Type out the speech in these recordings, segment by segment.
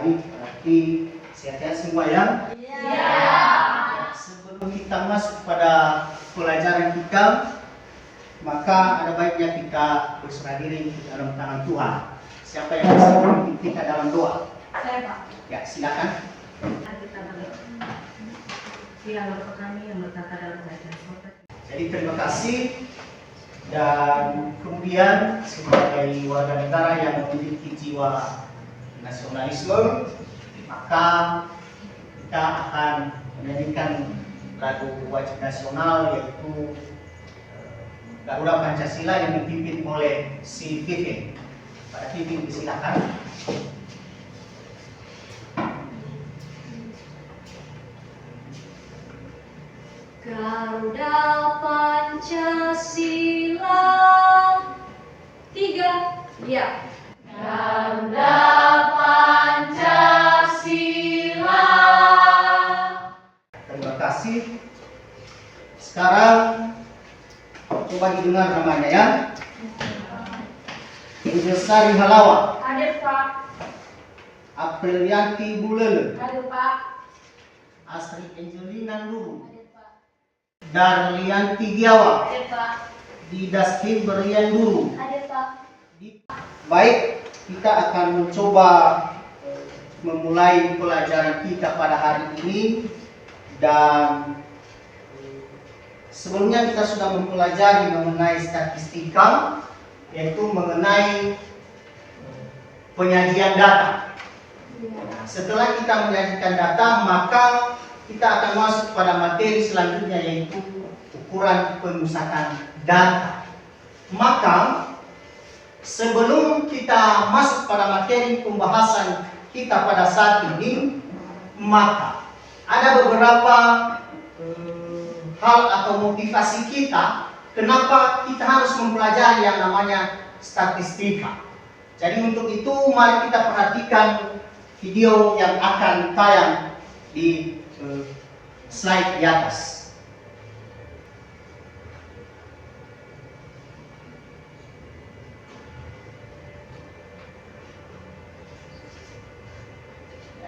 Baik, berarti sehat-sehat semua ya? Iya. Sebelum kita masuk pada pelajaran kita, maka ada baiknya kita berserah diri dalam tangan Tuhan. Siapa yang bisa memimpin kita dalam doa? Saya, Pak. Ya, silakan. Kita berdoa. Ya, Bapa kami yang berkata dalam kerajaan surga. Jadi terima kasih, dan kemudian sebagai warga negara yang memiliki jiwa nasionalisme, maka kita akan menyanyikan lagu wajib nasional, yaitu Garuda Pancasila yang dipimpin oleh si Vivin. Pada Vivin, silakan. Garuda Pancasila 3. Ya. Garuda Pancasila. Terima kasih. Sekarang coba didengar namanya ya. Injesari Halawa, Hadir, Pak. Aprilianti Bulele, Hadir, Pak. Astrid Angelina Luru, Hadir, Pak. Darlianti Giawa, Hadir, Pak. Didaskin Berian Luru. Hadir, Pak. Baik, kita akan mencoba memulai pelajaran kita pada hari ini, dan sebelumnya kita sudah mempelajari mengenai statistika, yaitu mengenai penyajian data. Setelah kita menyajikan data, maka kita akan masuk pada materi selanjutnya, yaitu ukuran pemusatan data. Maka sebelum kita masuk pada materi pembahasan kita pada saat ini, maka ada beberapa hal atau motivasi kita kenapa kita harus mempelajari yang namanya statistika. Jadi untuk itu mari kita perhatikan video yang akan tayang di slide di atas.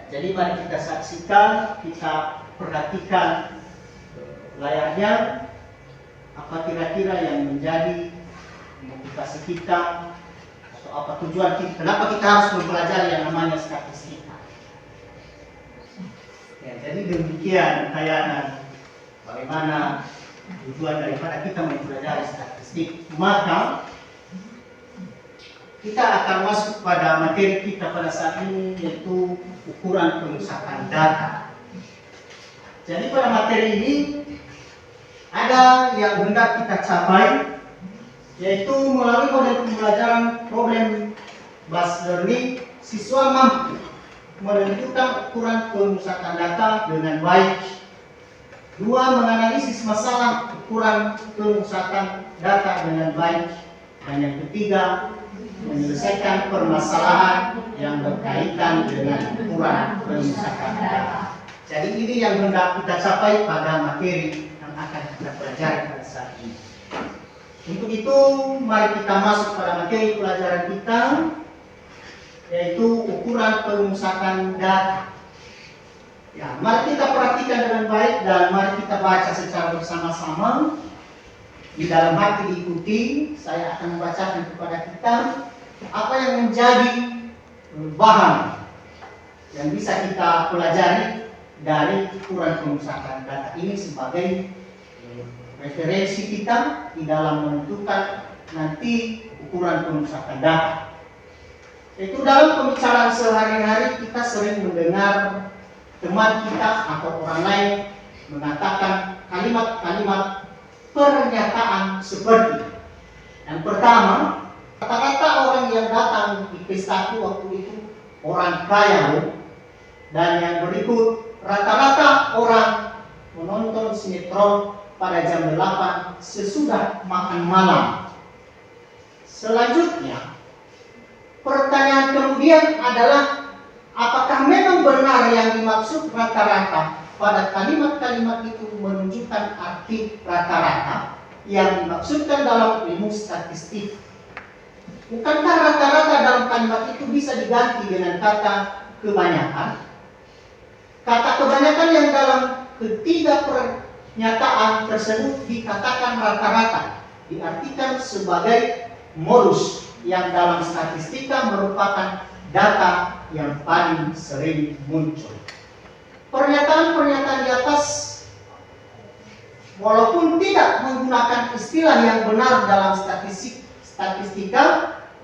Jadi mari kita saksikan, kita perhatikan layarnya, apa kira-kira yang menjadi motivasi kita atau apa tujuan kita, kenapa kita harus mempelajari yang namanya statistika. Ya, jadi demikian tayangan bagaimana tujuan daripada kita mempelajari statistik. Maka kita akan masuk pada materi kita pada saat ini, yaitu ukuran pemusatan data. Jadi pada materi ini ada yang hendak kita capai, yaitu melalui model pembelajaran problem based learning, siswa mampu menentukan ukuran pemusatan data dengan baik. 2. Menganalisis masalah ukuran pemusatan data dengan baik. Dan yang ketiga, menyelesaikan permasalahan yang berkaitan dengan ukuran pemusatan data. Jadi ini yang hendak kita capai pada materi yang akan kita pelajari pada saat ini. Untuk itu, mari kita masuk pada materi pelajaran kita, yaitu ukuran pemusatan data. Ya, mari kita perhatikan dengan baik dan mari kita baca secara bersama-sama. Di dalam hati diikuti, saya akan membacakan kepada kita apa yang menjadi bahan yang bisa kita pelajari dari ukuran pemusatan data ini sebagai referensi kita di dalam menentukan nanti ukuran pemusatan data. Itu dalam pembicaraan sehari-hari kita sering mendengar teman kita atau orang lain mengatakan kalimat-kalimat pernyataan seperti yang pertama, rata-rata orang yang datang di pestaku waktu itu orang kaya loh. Dan yang berikut, rata-rata orang menonton sinetron pada jam 8 sesudah makan malam. Selanjutnya, pertanyaan kemudian adalah, apakah memang benar yang dimaksud rata-rata pada kalimat-kalimat itu menunjukkan arti rata-rata yang dimaksudkan dalam ilmu statistik? Bukankah rata-rata dalam kalimat itu bisa diganti dengan kata kebanyakan. Kata kebanyakan yang dalam ketiga pernyataan tersebut dikatakan rata-rata, diartikan sebagai modus yang dalam statistika merupakan data yang paling sering muncul. Pernyataan-pernyataan di atas walaupun tidak menggunakan istilah yang benar dalam statistika,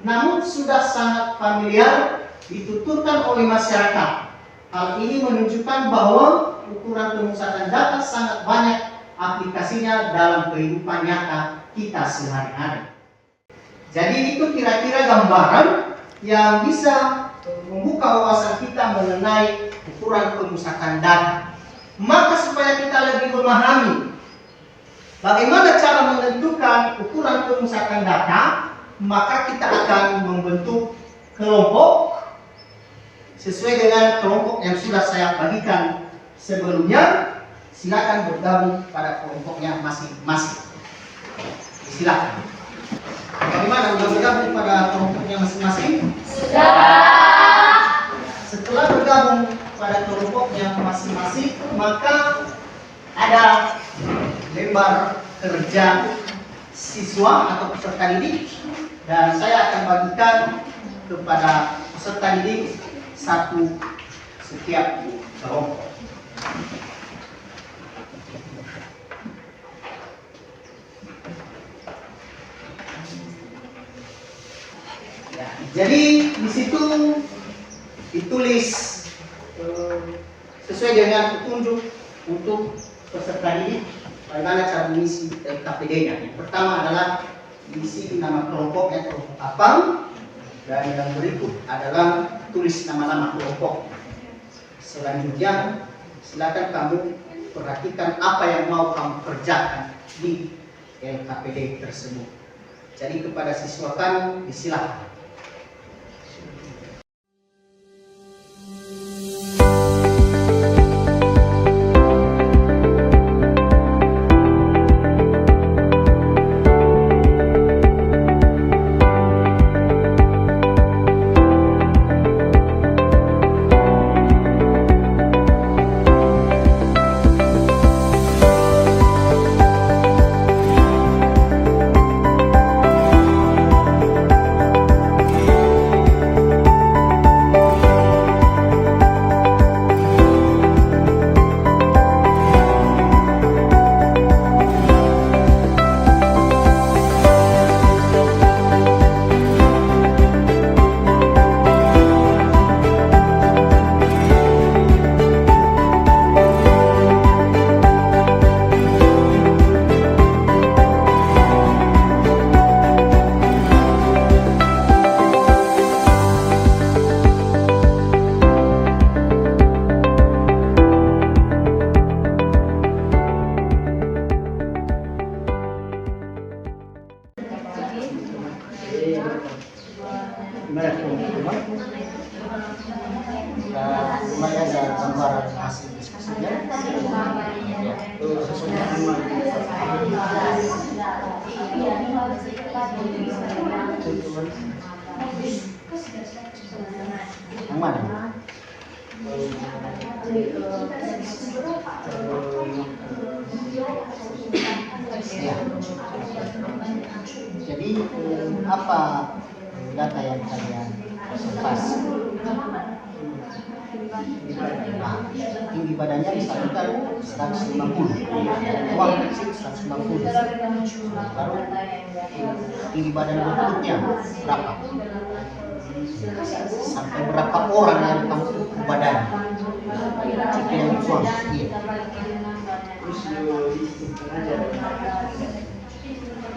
namun sudah sangat familiar dituturkan oleh masyarakat. Hal ini menunjukkan bahwa ukuran pemusatan data sangat banyak aplikasinya dalam kehidupan nyata kita sehari-hari. Jadi itu kira-kira gambaran yang bisa membuka wawasan kita mengenai ukuran pemusatan data. Maka supaya kita lebih memahami bagaimana cara menentukan ukuran pemusatan data, maka kita akan membentuk kelompok sesuai dengan kelompok yang sudah saya bagikan sebelumnya. Silakan bergabung pada kelompoknya masing-masing. Silakan. Bagaimana, sudah bergabung pada kelompoknya masing-masing? Sudah. Setelah bergabung pada kelompoknya masing-masing, maka ada lembar kerja siswa atau peserta didik, dan saya akan bagikan kepada peserta didik satu setiap kelompok. Ya, jadi di situ ditulis sesuai dengan petunjuk untuk peserta didik bagaimana cara mengisi KPD-nya. Yang pertama adalah isi nama kelompoknya, kelompok apa, dan yang berikut adalah tulis nama-nama kelompok. Selanjutnya silakan kamu perhatikan apa yang mau kamu kerjakan di KPD tersebut. Jadi kepada siswa kamu disilakan. Lumayan ada gambaran hasil diskusinya. Yang mana? Ya. Jadi apa data yang kalian observasi? Tinggi badannya misalkan 150, uang kecil 150, baru tinggi badan berikutnya berapa? Sampai berapa orang yang kamu ukur badan? Itu yang uang. Iya.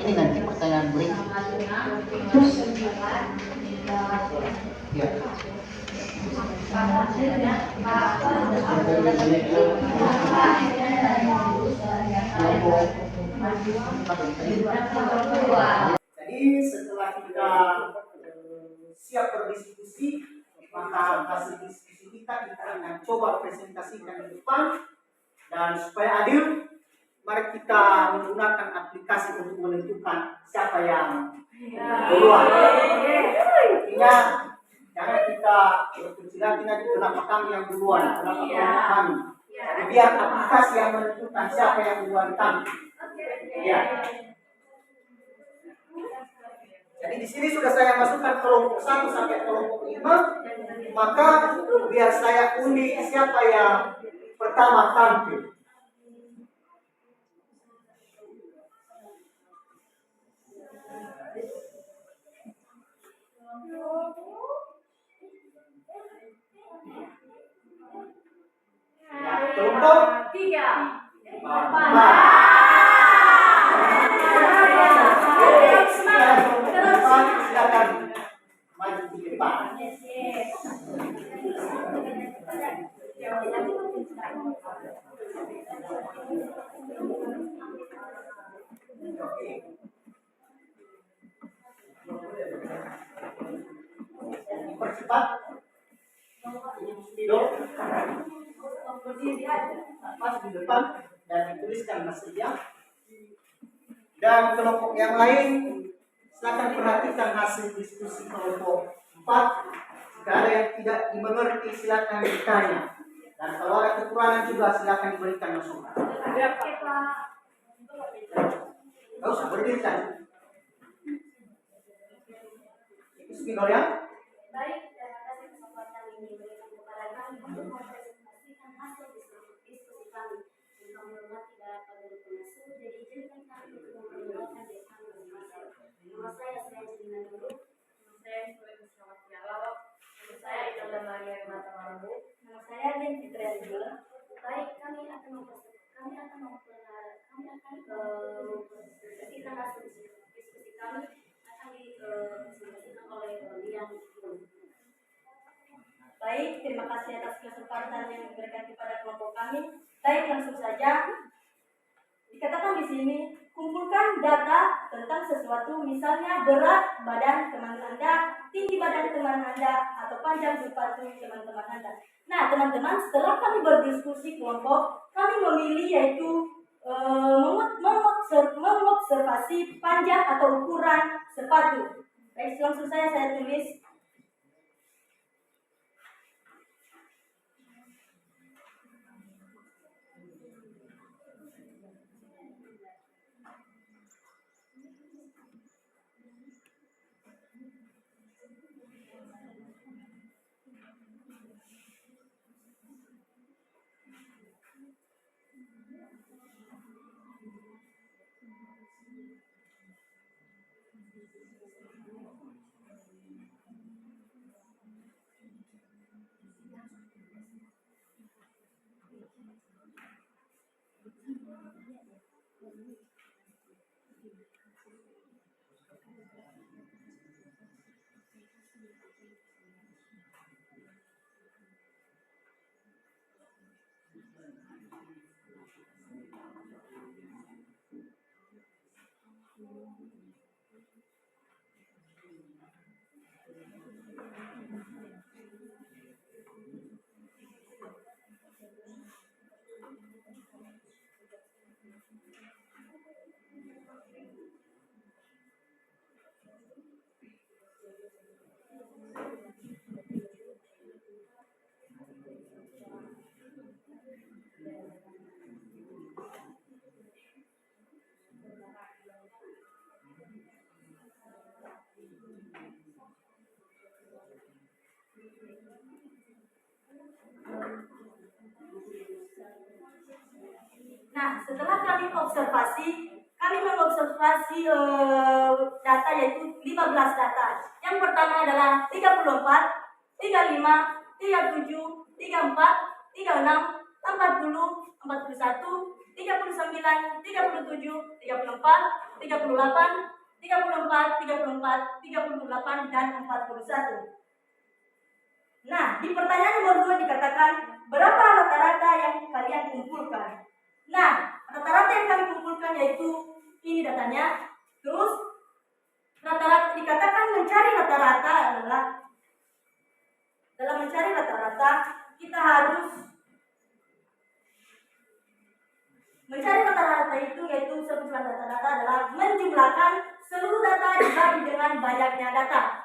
Ini nanti pertanyaan berikut. Ya. Jadi setelah kita siap berdiskusi, maka hasil diskusi kita akan coba presentasikan di depan. Dan supaya adil, mari kita menggunakan aplikasi untuk menentukan siapa yang keluar. Artinya Jangan kita berkecil hati nanti kenapa kami yang duluan, kenapa kelompok kami. Jadi biar aplikasi yang menentukan siapa yang duluan kami. Ya. Jadi di sini sudah saya masukkan kelompok 1 sampai kelompok 5, maka biar saya undi siapa yang pertama tampil. Ya, kelompok 3. Silakan maju ke depan. Dipercepat. Spidol. Pas di depan dan dituliskan hasilnya. Dan kelompok yang lain silakan perhatikan hasil diskusi kelompok 4. Jika ada yang tidak dimengerti silakan ditanya. Dan kalau ada kekurangan juga silakan diberikan masukan. Tidak usah berdiri saja. Itu spidol ya. Baik, terima kasih kesempatan ini berikan kepada kami untuk mempresentasikan hasil diskusi kami. Dengan menghormati para pengurus jadi izinkan kami untuk memperkenalkan diri kami masing-masing. Nama saya Jelina dulu. Nama saya Soebu Selamat Dialog. Nama saya Ida Maria Mata Marambu. Nama saya Ben Fitriani. Baik, kami akan mempresentasikan hasil diskusi kami akan dipresentasikan oleh Lian. Baik, terima kasih atas kesempatan yang diberikan kepada kelompok kami. Baik, langsung saja. Dikatakan di sini, kumpulkan data tentang sesuatu, misalnya berat badan teman Anda, tinggi badan teman Anda, atau panjang sepatu teman-teman Anda. Nah, teman-teman, setelah kami berdiskusi kelompok, kami memilih yaitu mengobservasi panjang atau ukuran sepatu. Baik, langsung saya tulis. Nah, setelah kami mengobservasi data yaitu 15 data. Yang pertama adalah 34, 35, 37, 34, 36, 40, 41, 39, 37, 34, 38, 34, 38, dan 41. Nah, di pertanyaan nomor 2 dikatakan, berapa rata-rata yang kalian kumpulkan? Nah, rata-rata yang kami kumpulkan yaitu ini datanya. Terus rata-rata dikatakan mencari rata-rata adalah dalam mencari rata-rata kita harus mencari rata-rata itu yaitu sebuah rata-rata adalah menjumlahkan seluruh data dibagi dengan banyaknya data.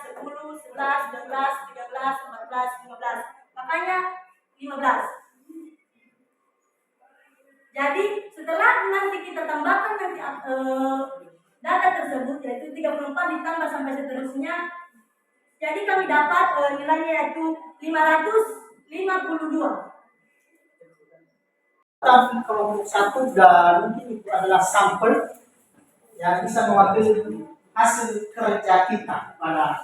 10, 11, 12, 13, 14, 15. Makanya 15. Jadi setelah nanti kita tambahkan nanti data tersebut yaitu 34 ditambah sampai seterusnya. Jadi kami dapat nilainya yaitu 552. Kelompok 1 dan mungkin itu adalah sampel yang bisa mewakili hasil kerja kita pada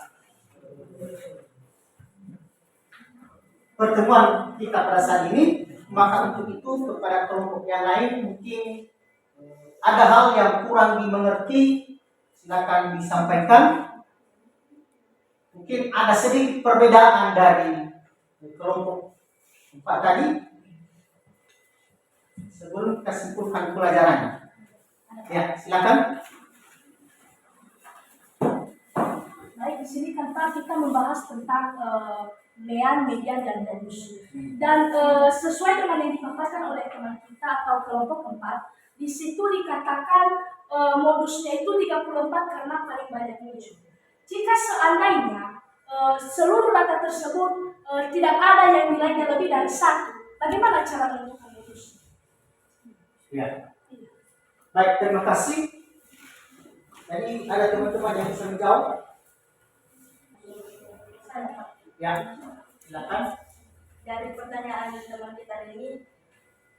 pertemuan kita pada saat ini. Maka untuk itu kepada kelompok yang lain mungkin ada hal yang kurang dimengerti, silakan disampaikan. Mungkin ada sedikit perbedaan dari kelompok 4 tadi. Sebelum kita simpulkan pelajarannya. Ya, silakan. Baik, di sini kan Pak kita membahas tentang mean, median, dan modus. Dan sesuai dengan yang dipaparkan oleh teman kita atau kelompok 4, di situ dikatakan modusnya itu 34 karena paling banyak muncul. Jika seandainya seluruh data tersebut tidak ada yang nilainya lebih dari 1, bagaimana cara menentukan modus? Ya. Baik, terima kasih. Jadi ada teman-teman yang bisa menjawab? Ya, silakan. Dari pertanyaan teman kita ini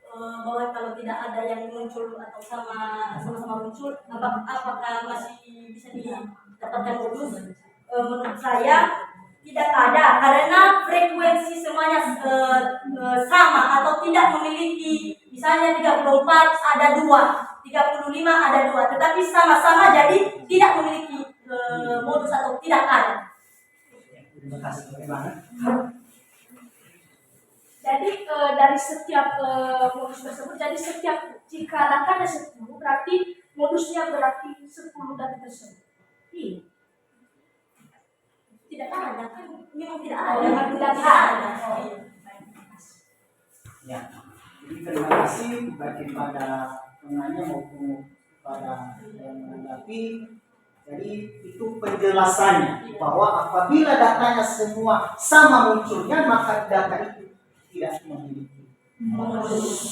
bahwa kalau tidak ada yang muncul atau sama-sama muncul, apakah masih bisa didapatkan modus? Menurut saya tidak ada karena frekuensi semuanya sama atau tidak memiliki, misalnya 34 ada 2, 35 ada 2, tetapi sama-sama jadi tidak memiliki modus atau tidak ada. Terima kasih. Bagaimana? Jadi dari setiap modus tersebut, jadi setiap jika datanya 10 berarti modusnya berarti 10 data tersebut. Iya. Tidak ada, kan memang tidak ada. Memang tidak ada. Oh, iya. Ya. Jadi terima kasih bagi pada penanya maupun pada yang menanggapi. Jadi itu penjelasannya bahwa apabila datanya semua sama munculnya maka data itu tidak memiliki modus.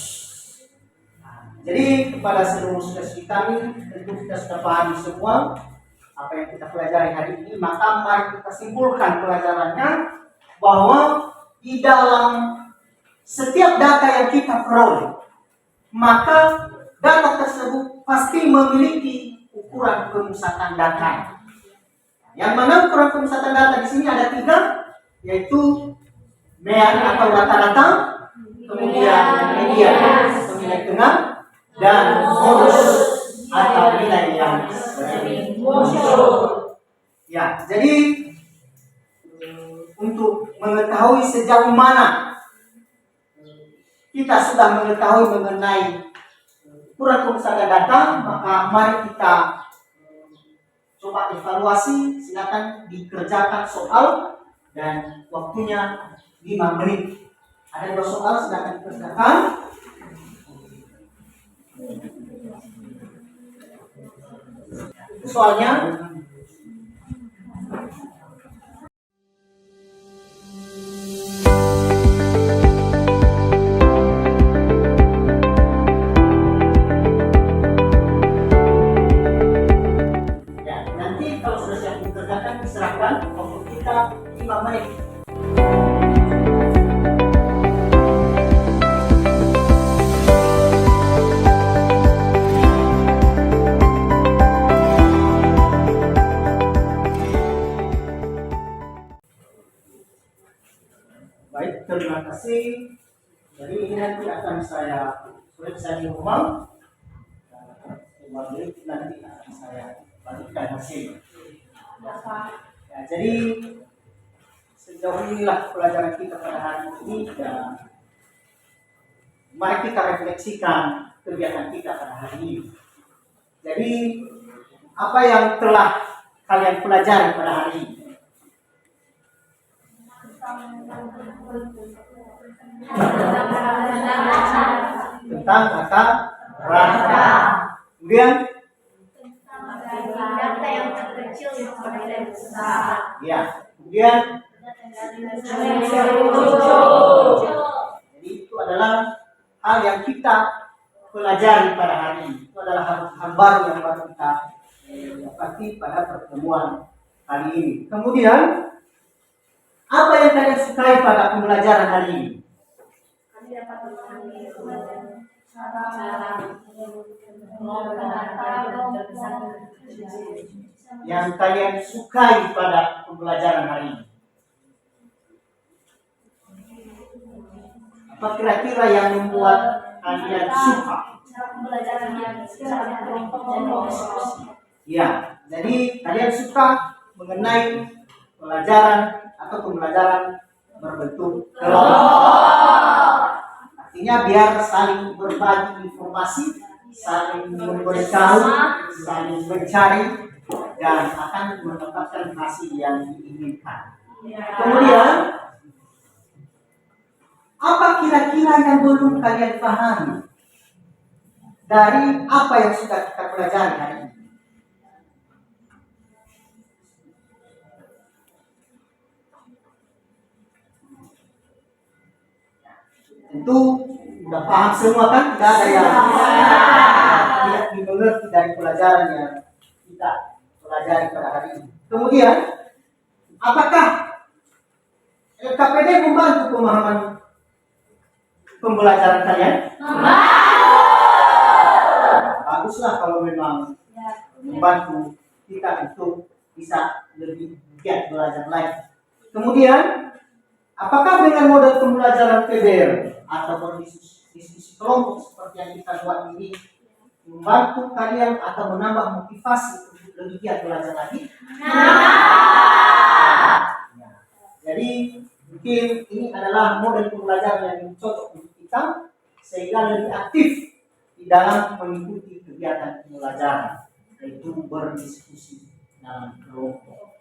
Jadi kepada seluruh saudara kami tentu kita sudah pahami semua apa yang kita pelajari hari ini, maka mari kita simpulkan pelajarannya bahwa di dalam setiap data yang kita peroleh maka data tersebut pasti memiliki ukuran pemusatan data. Yang mana ukuran pemusatan data di sini ada 3, yaitu mean atau rata-rata, kemudian median atau nilai tengah, dan modus atau nilai yang muncul. Ya, jadi untuk mengetahui sejauh mana kita sudah mengetahui mengenai ukuran pemusatan data, maka mari kita coba evaluasi. Silakan dikerjakan soal dan waktunya 5 menit. Ada 2 soal, silakan dikerjakan. Soalnya Jadi ini nanti akan saya ngomong, nanti akan saya bagikan hasil. Ya, jadi sejauh inilah pelajaran kita pada hari ini. Dan mari kita refleksikan kegiatan kita pada hari ini. Jadi apa yang telah kalian pelajari pada hari ini? Tentang kata rata. Kemudian data yang terkecil yang berbeda besar. ya, kemudian jadi itu adalah hal yang kita pelajari pada hari ini. Itu adalah hal baru yang baru kita dapati pada pertemuan kali ini. Kemudian apa yang kalian sukai pada pembelajaran hari ini? Kami dapat memahami cara Yang kalian sukai pada pembelajaran hari ini? Apa kira-kira yang membuat kalian suka? cara pembelajaran yang secara kelompok. Ya, jadi kalian suka mengenai pelajaran atau pembelajaran berbentuk kelompok. Artinya biar saling berbagi informasi, saling memberitahu, saling mencari, dan akan mendapatkan hasil yang diinginkan. Kemudian, apa kira-kira yang belum kalian pahami dari apa yang sudah kita pelajari hari ini? Tentu sudah paham semua kan? Tidak ada yang tidak dimengerti dari pelajaran yang kita pelajari pada hari ini. Kemudian, apakah LKPD membantu pemahaman pembelajaran kalian? Baguslah kalau memang membantu kita untuk bisa lebih giat belajar lagi. Kemudian, apakah dengan model pembelajaran PBR atau diskusi kelompok seperti yang kita buat ini membantu kalian atau menambah motivasi untuk lebih giat belajar lagi? Ya. Jadi mungkin ini adalah model pembelajaran yang cocok untuk kita sehingga lebih aktif di dalam mengikuti kegiatan pembelajaran, yaitu berdiskusi dalam kelompok.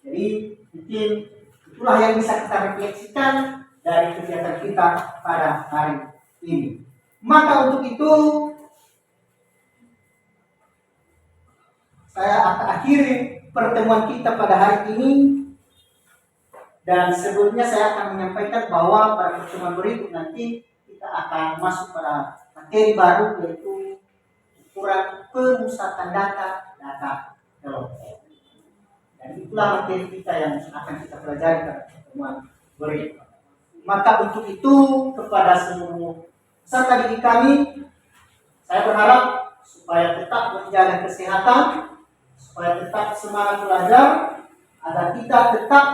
Jadi mungkin itulah yang bisa kita refleksikan dari kegiatan kita pada hari ini. Maka untuk itu saya akan akhiri pertemuan kita pada hari ini. Dan sebelumnya saya akan menyampaikan bahwa pada pertemuan berikut nanti kita akan masuk pada materi baru, yaitu ukuran pemusatan data kelompok. Dan itulah materi kita yang akan kita pelajari pada pertemuan berikut. Maka untuk itu kepada seluruh peserta didik kami, saya berharap supaya tetap menjaga kesehatan, supaya tetap semangat belajar, agar kita tetap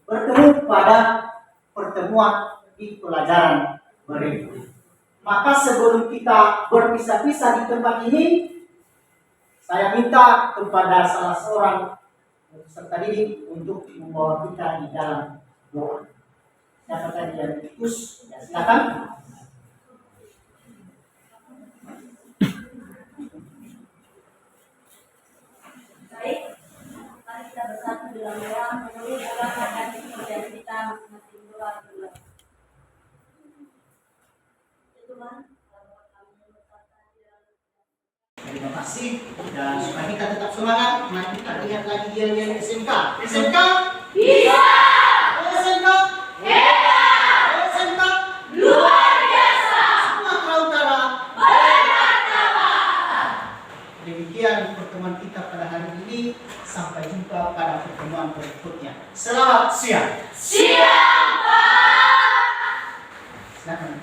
bertemu pada pertemuan di pelajaran berikut. Maka sebelum kita berpisah-pisah di tempat ini, saya minta kepada salah seorang peserta didik untuk membawa kita di dalam doa. Siapa tadi yang diutus? Ya, silakan. Baik, mari kita bersatu dalam doa menurut doa akan pekerjaan kita masing-masing doa dulu. Tuhan, Terima kasih, dan supaya kita tetap semangat, mari kita lihat lagi yel-yel SMK. SMK Bisa! SMK Hebat! SMK Luar biasa! Sumatera Utara. Bermartabat! Demikian pertemuan kita pada hari ini. Sampai jumpa pada pertemuan berikutnya. Selamat siang. Siap, Pak! Silakan.